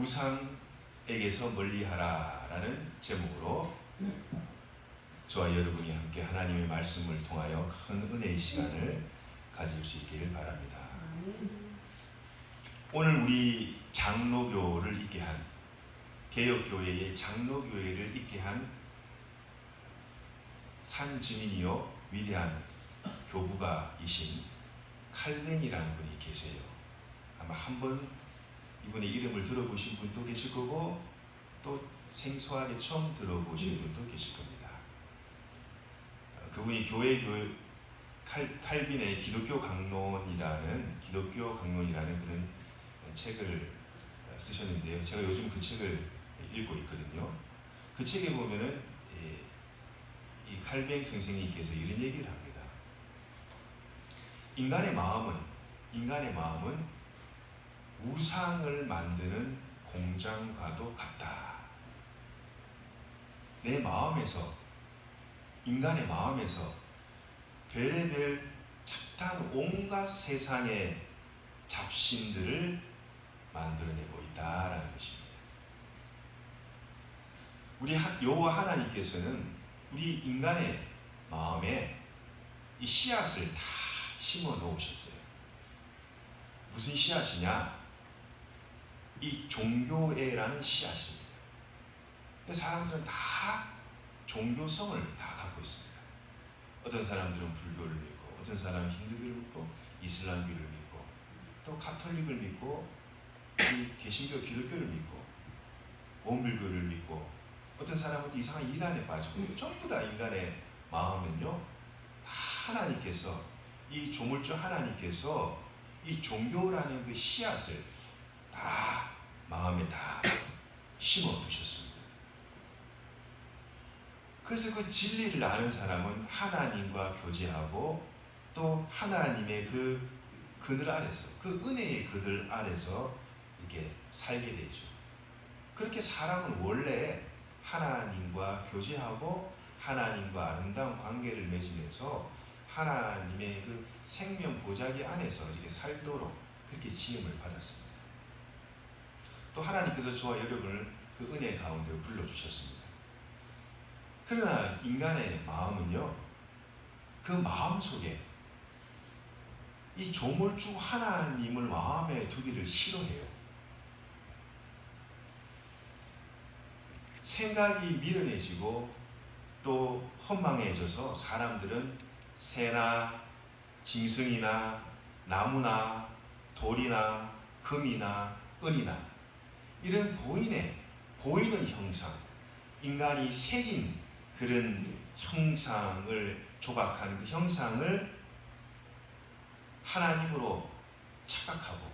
우상에게서 멀리하라라는 제목으로 저와 여러분이 함께 하나님의 말씀을 통하여 큰 은혜의 시간을 가질 수 있기를 바랍니다. 오늘 우리 장로교를 있게 한, 개혁교회의 장로교회를 있게 한 산증인이요 위대한 교부가이신 칼뱅이라는 분이 계세요. 아마 한번 이분의 이름을 들어보신 분도 계실 거고 또 생소하게 처음 들어보신 분도 계실 겁니다. 그분이 칼빈의 기독교 강론이라는 그런 책을 쓰셨는데요. 제가 요즘 그 책을 읽고 있거든요. 그 책에 보면은 이 칼뱅 선생님께서 이런 얘기를 합니다. 인간의 마음은 우상을 만드는 공장과도 같다. 인간의 마음에서 별의별 잡다한 온갖 세상의 잡신들을 만들어내고 있다라는 것입니다. 우리 여호와 하나님께서는 우리 인간의 마음에 이 씨앗을 다 심어 놓으셨어요. 무슨 씨앗이냐? 이 종교애라는 씨앗입니다. 사람들은 다 종교성을 다 갖고 있습니다. 어떤 사람들은 불교를 믿고, 어떤 사람은 힌두교를 믿고, 이슬람교를 믿고, 또 가톨릭을 믿고, 개신교 기독교를 믿고, 원불교를 믿고, 어떤 사람은 이상한 이단에 빠지고, 전부 다 인간의 마음은요, 하나님께서, 이 조물주 하나님께서 이 종교라는 그 씨앗을 다 마음에 다 심어 두셨습니다. 그래서 그 진리를 아는 사람은 하나님과 교제하고 또 하나님의 그 그늘 아래서, 그 은혜의 그늘 아래서 이렇게 살게 되죠. 그렇게 사람은 원래 하나님과 교제하고 하나님과 아름다운 관계를 맺으면서 하나님의 그 생명 보자기 안에서 이렇게 살도록 그렇게 지음을 받았습니다. 또 하나님께서 저와 여러분을 그 은혜 가운데 불러주셨습니다. 그러나 인간의 마음은요, 그 마음 속에 이 조물주 하나님을 마음에 두기를 싫어해요. 생각이 미련해지고 또 허망해져서 사람들은 새나 짐승이나 나무나 돌이나 금이나 은이나 이런 보이는 형상, 인간이 새긴 그런 형상을 조각하는 그 형상을 하나님으로 착각하고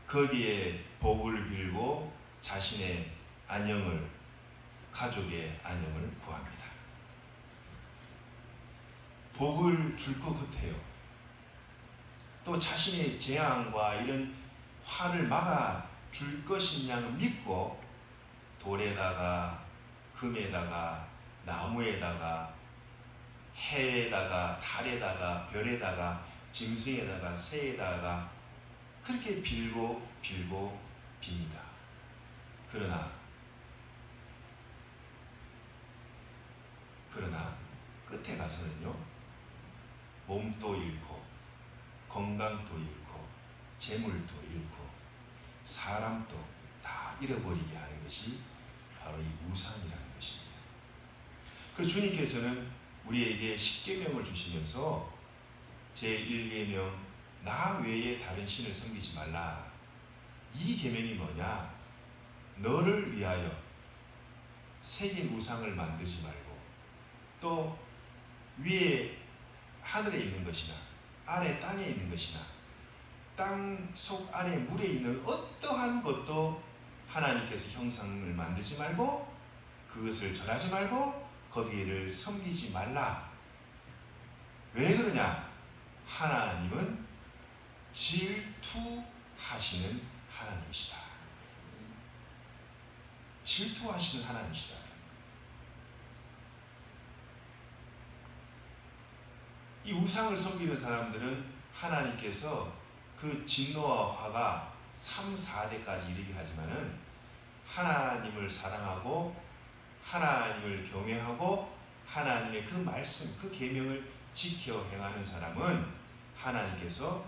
거기에 복을 빌고 자신의 가족의 안녕을 구합니다. 복을 줄 것 같아요. 또 자신의 재앙과 이런 화를 막아 줄 것이냐고 믿고 돌에다가 금에다가 나무에다가 해에다가 달에다가 별에다가 짐승에다가 새에다가 그렇게 빌고 빕니다. 그러나 끝에 가서는요, 몸도 잃고 건강도 잃고 재물도 잃고 사람도 다 잃어버리게 하는 것이 바로 이 우상이라는 것입니다. 그래서 주님께서는 우리에게 십계명을 주시면서 제1계명 나 외에 다른 신을 섬기지 말라. 이 계명이 뭐냐? 너를 위하여 새긴 우상을 만들지 말고 또 위에 하늘에 있는 것이나 아래 땅에 있는 것이나 땅 속 아래 물에 있는 어떠한 것도 하나님께서 형상을 만들지 말고 그것을 절하지 말고 거기를 섬기지 말라. 왜 그러냐? 하나님은 질투하시는 하나님이시다. 질투하시는 하나님이시다. 이 우상을 섬기는 사람들은 하나님께서 그 진노와 화가 3, 4대까지 이르게 하지만은 하나님을 사랑하고 하나님을 경외하고 하나님의 그 말씀, 그 계명을 지켜 행하는 사람은 하나님께서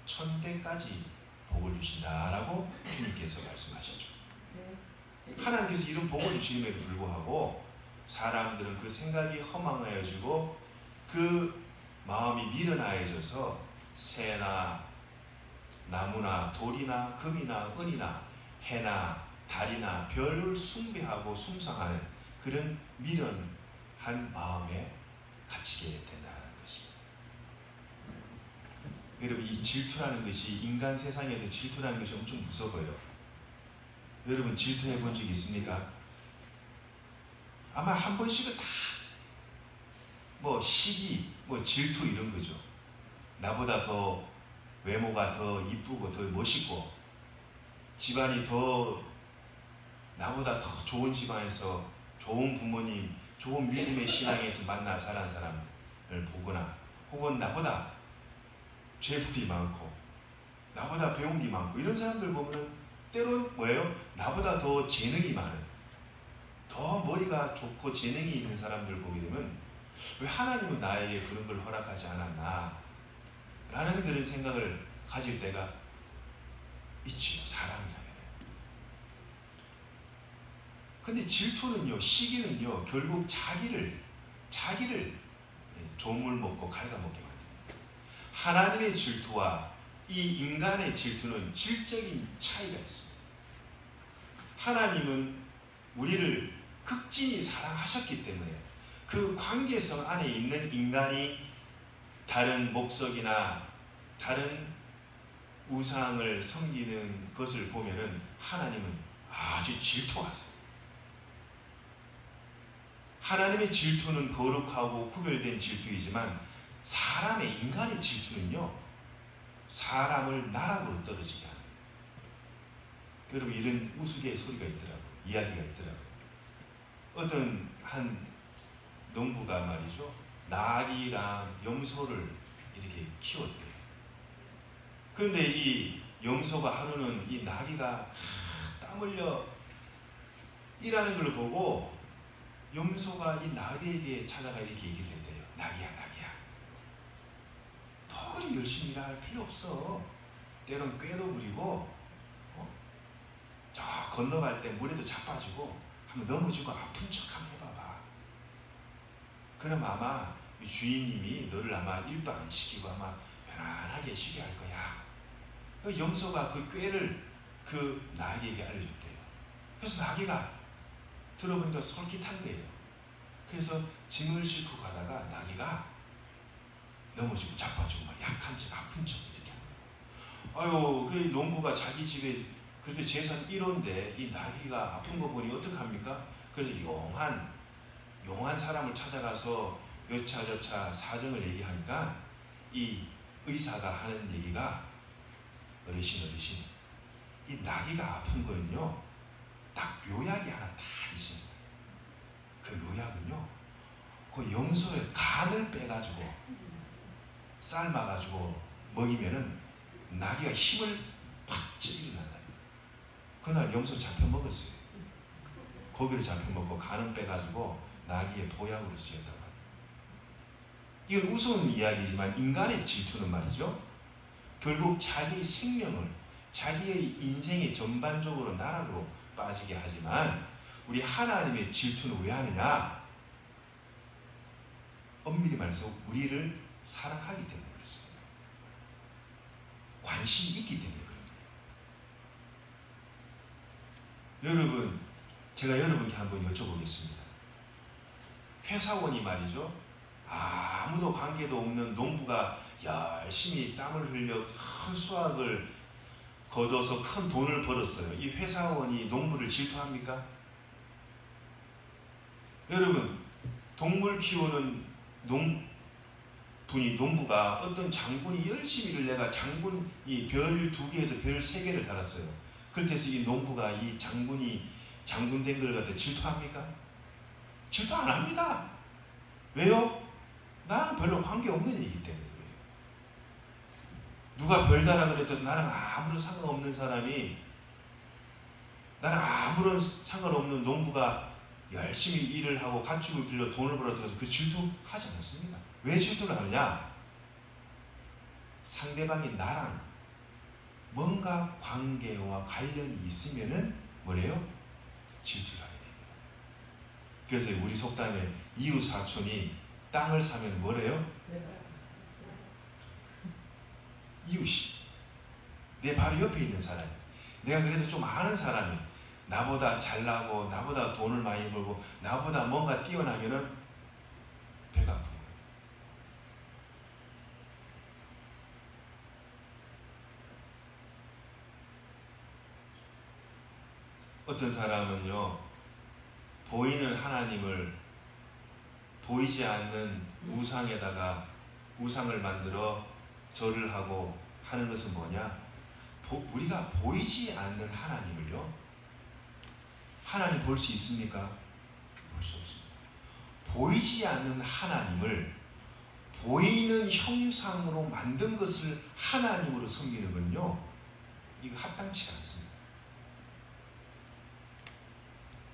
1000대까지 복을 주신다라고 주님께서 말씀하시죠. 하나님께서 이런 복을 주심에도 불구하고 사람들은 그 생각이 허망해지고 그 마음이 미련하여져서 새나 나무나 돌이나 금이나 은이나 해나 달이나 별을 숭배하고 숭상하는 그런 미련한 마음에 갇히게 된다는 것입니다. 여러분, 이 질투라는 것이 인간 세상에도 질투라는 것이 엄청 무서워요. 여러분, 질투해 본 적 있습니까? 아마 한 번씩은 다 시기, 질투 이런 거죠. 나보다 더 외모가 더 이쁘고 더 멋있고 집안이 더 나보다 더 좋은 집안에서 좋은 부모님, 좋은 믿음의 신앙에서 만나 자란 사람을 보거나 혹은 나보다 재물이 많고 나보다 배운 게 많고 이런 사람들 보면은 때로는 뭐예요? 나보다 더 재능이 많은, 더 머리가 좋고 재능이 있는 사람들 보게 되면 왜 하나님은 나에게 그런 걸 허락하지 않았나 라는 그런 생각을 가질 때가 있지요, 사람이라면. 근데 질투는요, 시기는요, 결국 자기를 조물 먹고 갉아먹게 만듭니다. 하나님의 질투와 이 인간의 질투는 질적인 차이가 있습니다. 하나님은 우리를 극진히 사랑하셨기 때문에 그 관계성 안에 있는 인간이 다른 목석이나 다른 우상을 섬기는 것을 보면은 하나님은 아주 질투하세요. 하나님의 질투는 거룩하고 구별된 질투이지만 사람의 인간의 질투는요, 사람을 나락으로 떨어지게 하는. 여러분, 이런 우스갯소리가 있더라고요. 이야기가 있더라고요. 어떤 한 농부가 말이죠, 나귀랑 염소를 이렇게 키웠대요. 그런데 이 염소가 하루는 이 나귀가 땀 흘려 일하는 걸 보고 염소가 이 나귀에게 찾아가 이렇게 얘기를 했대요. 나귀야, 더 그리 열심히 일할 필요 없어. 때론 꾀도 부리고 저 건너갈 때 물에도 자빠지고 한번 넘어지고 아픈 척 한번 해봐봐. 그럼 아마 주인님이 너를 아마 일도 안 시키고 아마 편안하게 쉬게 할 거야. 염소가 그 꾀를 그 나귀에게 알려줬대요. 그래서 나귀가 들어보니까 솔깃한 거예요. 그래서 짐을 싣고 가다가 나귀가 넘어지고 자빠지고 막 약한 척 아픈 척 이렇게 하는 거예요. 아유, 그 농부가 자기 집에 그런데 재산 1호인데 이 나귀가 아픈 거 보니 어떡합니까? 그래서 용한 사람을 찾아가서 여차저차 사정을 얘기하니까 이 의사가 하는 얘기가 어르신 이 나귀가 아픈 거는요 딱 묘약이 하나 다 있습니다. 그 묘약은요 그 염소의 간을 빼가지고 삶아가지고 먹이면은 나귀가 힘을 팍 일어난다. 그날 염소 잡혀 먹었어요. 고기를 잡혀 먹고 간은 빼가지고 나귀의 보약으로 쓰였다고 합니다. 이건 우스운 이야기지만 인간의 질투는 말이죠, 결국 자기의 생명을, 자기의 인생의 전반적으로 나락으로 빠지게 하지만 우리 하나님의 질투는 왜 하느냐? 엄밀히 말해서 우리를 사랑하기 때문에 그렇습니다. 관심이 있기 때문에 그렇습니다. 여러분, 제가 여러분께 한번 여쭤보겠습니다. 회사원이 말이죠, 아무도 관계도 없는 농부가 열심히 땀을 흘려 큰 수확을 거둬서 큰 돈을 벌었어요. 이 회사원이 농부를 질투합니까? 여러분, 동물 키우는 농부가 어떤 장군이 열심히 일을 내가 장군이 별 2개에서 별 3개를 달았어요. 그렇다해서 이 농부가 이 장군이 장군 된 걸 갖다 질투합니까? 질투 안 합니다. 왜요? 나는 별로 관계없는 일이기 때문에 그래요. 누가 별다라 그랬더니 나랑 아무런 상관없는 사람이, 나랑 아무런 상관없는 농부가 열심히 일을 하고 가축을 길러 돈을 벌어들여서 그 질투하지 않습니다. 왜 질투를 하느냐? 상대방이 나랑 뭔가 관계와 관련이 있으면은 뭐래요? 질투를 하게 됩니다. 그래서 우리 속담에 이웃 사촌이 땅을 사면 뭐래요? 이웃이, 내 바로 옆에 있는 사람이, 내가 그래도 좀 아는 사람이 나보다 잘나고 나보다 돈을 많이 벌고 나보다 뭔가 뛰어나면은 배가 아픈 거예요. 어떤 사람은요, 보이는 하나님을 보이지 않는 우상에다가 우상을 만들어 절을 하고 하는 것은 뭐냐? 우리가 보이지 않는 하나님을요, 하나님 볼 수 있습니까? 볼 수 없습니다. 보이지 않는 하나님을 보이는 형상으로 만든 것을 하나님으로 섬기는 건요, 이거 합당치가 않습니다.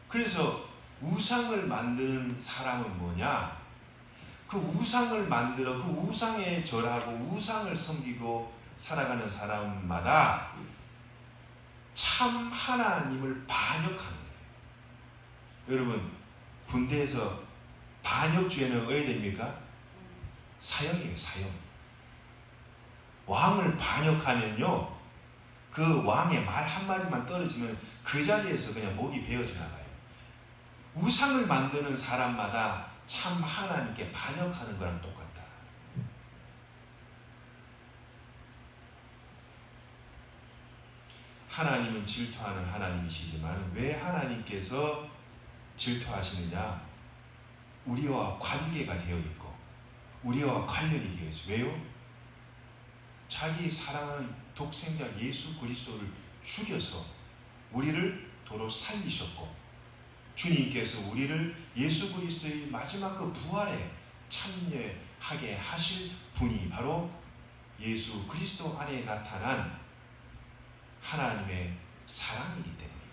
그래서 우상을 만드는 사람은 뭐냐? 그 우상을 만들어 그 우상에 절하고 우상을 섬기고 살아가는 사람마다 참 하나님을 반역하는 거예요. 여러분, 군대에서 반역죄는 어디 됩니까? 사형이에요, 사형. 왕을 반역하면요, 그 왕의 말 한마디만 떨어지면 그 자리에서 그냥 목이 베어져 나가요. 우상을 만드는 사람마다 참 하나님께 반역하는 거랑 똑같다. 하나님은 질투하는 하나님이시지만 왜 하나님께서 질투하시느냐? 우리와 관계가 되어 있고 우리와 관련이 되어 있어요. 왜요? 자기 사랑하는 독생자 예수 그리스도를 죽여서 우리를 도로 살리셨고, 주님께서 우리를 예수 그리스도의 마지막 그 부활에 참여하게 하실 분이 바로 예수 그리스도 안에 나타난 하나님의 사랑이기 때문입니다.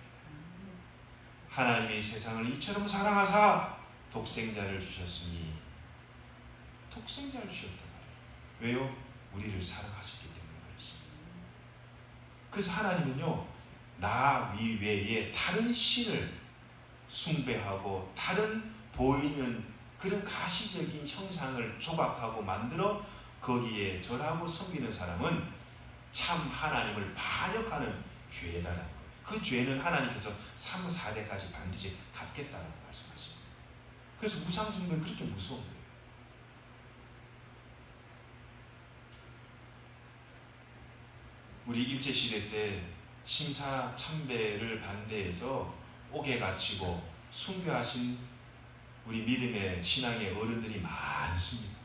하나님이 세상을 이처럼 사랑하사 독생자를 주셨으니, 독생자를 주셨단 말이에요. 왜요? 우리를 사랑하셨기 때문에 그렇습니다. 그래서 하나님은요, 나 이외에 다른 신을 숭배하고 다른 보이는 그런 가시적인 형상을 조각하고 만들어 거기에 절하고 섬기는 사람은 참 하나님을 반역하는 죄다라는 거예요. 그 죄는 하나님께서 3, 4대까지 반드시 갚겠다라고 말씀하십니다. 그래서 우상숭배는 그렇게 무서운 거예요. 우리 일제시대 때 심사참배를 반대해서 옥에 갇히고 순교하신 우리 믿음의 신앙의 어른들이 많습니다.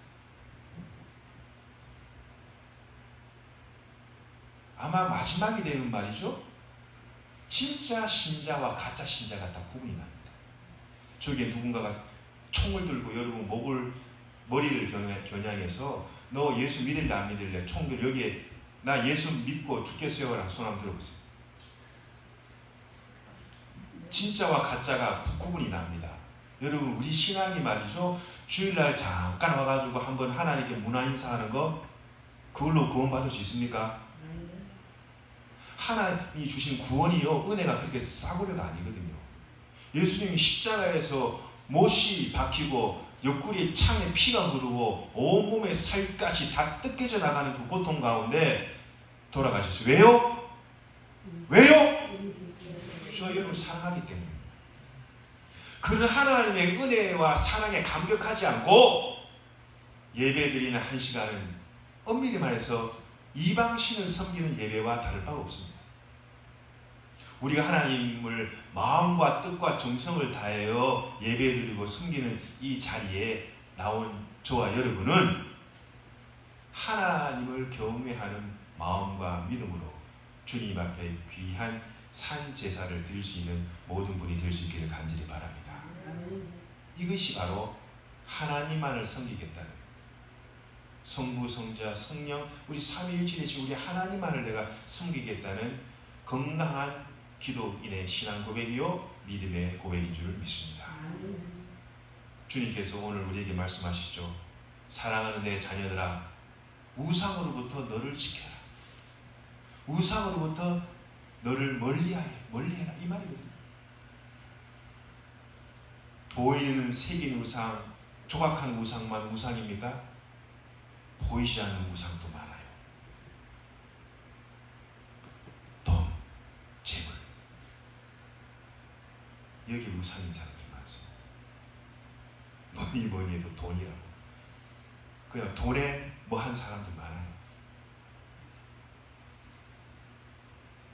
아마 마지막이 되면 말이죠, 진짜 신자와 가짜 신자가 다 구분이 납니다. 저기에 누군가가 총을 들고 여러분 머리를 겨냥해서 너 예수 믿을래 안 믿을래? 총들 여기에 나 예수 믿고 죽겠어요 라고 손 한번 들어보세요. 진짜와 가짜가 구분이 납니다. 여러분, 우리 신앙이 말이죠, 주일날 잠깐 와가지고 한번 하나님께 문안 인사하는 거, 그걸로 구원 받을 수 있습니까? 하나님이 주신 구원이요, 은혜가 그렇게 싸구려가 아니거든요. 예수님이 십자가에서 못이 박히고 옆구리에 창에 피가 흐르고 온몸에 살갗이 다 뜯겨져 나가는 그 고통 가운데 돌아가셨어요. 왜요? 왜요? 저 여러분 사랑하기 때문에. 그런 하나님의 은혜와 사랑에 감격하지 않고 예배드리는 한 시간은 엄밀히 말해서 이방신을 섬기는 예배와 다를 바가 없습니다. 우리가 하나님을 마음과 뜻과 정성을 다하여 예배드리고 섬기는 이 자리에 나온 저와 여러분은 하나님을 경외하는 마음과 믿음으로 주님 앞에 귀한 산 제사를 드릴 수 있는 모든 분이 될 수 있기를 간절히 바랍니다. 이것이 바로 하나님만을 섬기겠다는 성부, 성자, 성령 우리 삼위일체 되신 우리 하나님만을 내가 섬기겠다는 건강한 기도인의 신앙 고백이요 믿음의 고백인 줄 믿습니다. 주님께서 오늘 우리에게 말씀하시죠. 사랑하는 내 자녀들아, 우상으로부터 너를 지켜라. 우상으로부터 너를 멀리해라 이 말이거든요. 보이는 색인 우상, 조각한 우상만 우상입니까? 보이지 않는 우상도 많아요. 돈, 재물, 여기 우상인 사람들이 많습니다. 뭐니 해도 돈이라고. 그냥 돈에 뭐 한 사람도 많아요.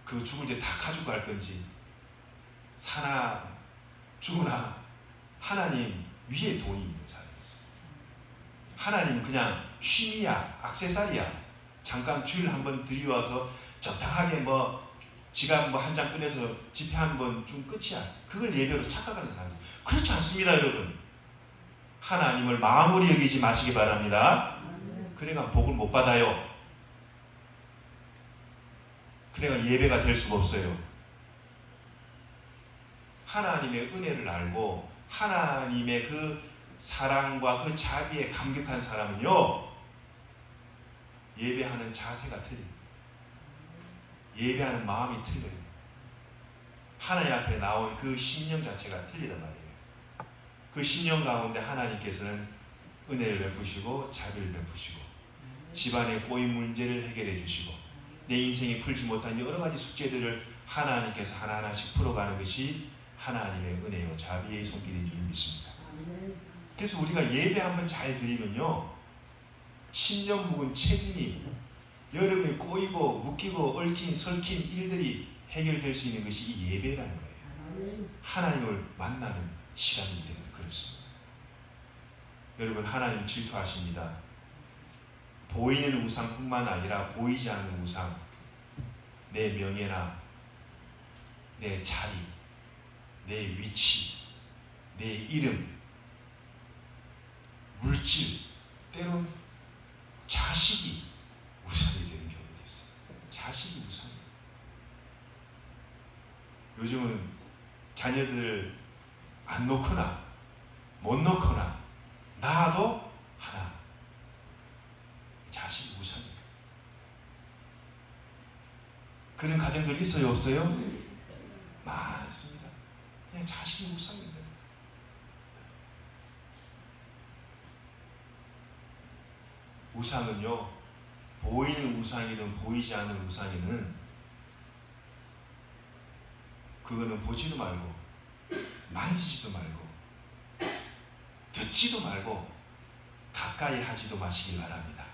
그 죽을 때 다 가지고 갈 건지 사나 죽으나 하나님 위에 돈이 있는 사람이었어요. 하나님은 그냥 취미야, 액세서리야. 잠깐 주일 한번 들여와서 적당하게 뭐 지갑 뭐 한 장 꺼내서 지폐 한 번 준 끝이야. 그걸 예배로 착각하는 사람들. 그렇지 않습니다, 여러분. 하나님을 마음으로 여기지 마시기 바랍니다. 그래가 복을 못 받아요. 그래가 예배가 될 수가 없어요. 하나님의 은혜를 알고 하나님의 그 사랑과 그 자비에 감격한 사람은요, 예배하는 자세가 틀립니다. 예배하는 마음이 틀려요. 하나님 앞에 나온 그 심령 자체가 틀리단 말이에요. 그 심령 가운데 하나님께서는 은혜를 베푸시고 자비를 베푸시고 집안의 꼬인 문제를 해결해 주시고 내 인생이 풀지 못한 여러 가지 숙제들을 하나님께서 하나하나씩 풀어가는 것이 하나님의 은혜요 자비의 손길인 줄 믿습니다. 그래서 우리가 예배 한번 잘 드리면요, 심령 묵은 체진이 여러분이 꼬이고 묶이고 얽힌 설킨 일들이 해결될 수 있는 것이 이 예배라는 거예요. 하나님을 만나는 시간이기 때문에 그렇습니다. 여러분, 하나님 질투하십니다. 보이는 우상뿐만 아니라 보이지 않는 우상, 내 명예나 내 자리, 내 위치, 내 이름, 물질, 때론 자식이 우상이 되는 경우도 있어요. 자식이 우상이에요. 요즘은 자녀들 안 놓거나 못 놓거나 낳아도 하나, 자식이 우상이에요. 그런 가정들 있어요, 없어요? 많습니다. 그냥 자식이 우상입니다. 우상은요, 보이는 우상이든 보이지 않는 우상이든 그거는 보지도 말고 만지지도 말고 듣지도 말고 가까이 하지도 마시기 바랍니다.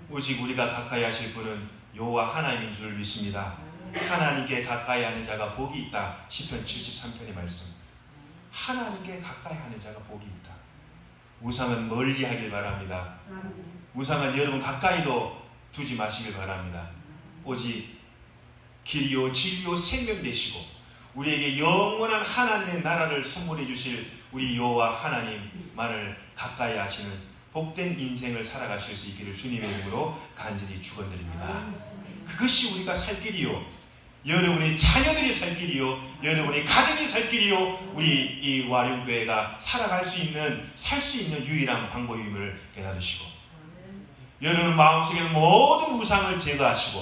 오직 우리가 가까이 하실 분은 여호와 하나님인 줄 믿습니다. 하나님께 가까이 하는 자가 복이 있다. 시편 73편의 말씀. 하나님께 가까이 하는 자가 복이 있다. 우상은 멀리 하길 바랍니다. 우상은 여러분 가까이도 두지 마시길 바랍니다. 오직 길이요 진리요 생명 되시고 우리에게 영원한 하나님의 나라를 선물해 주실 우리 여호와 하나님만을 가까이 하시는 복된 인생을 살아가실 수 있기를 주님의 이름으로 간절히 축원드립니다. 그것이 우리가 살 길이요, 여러분의 자녀들이 살 길이요, 여러분의 가정이 살 길이요, 우리 이 와룡교회가 살아갈 수 있는, 살 수 있는 유일한 방법임을 깨달으시고, 여러분 마음속에 모든 우상을 제거하시고,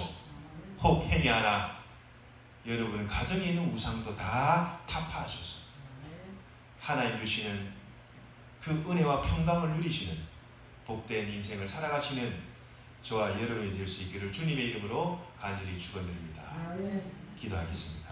혹 행위 하나 여러분 가정에 있는 우상도 다 타파하셔서 하나님 주시는 그 은혜와 평강을 누리시는 복된 인생을 살아가시는 저와 여러분이 될 수 있기를 주님의 이름으로 간절히 축원드립니다. 기도하겠습니다.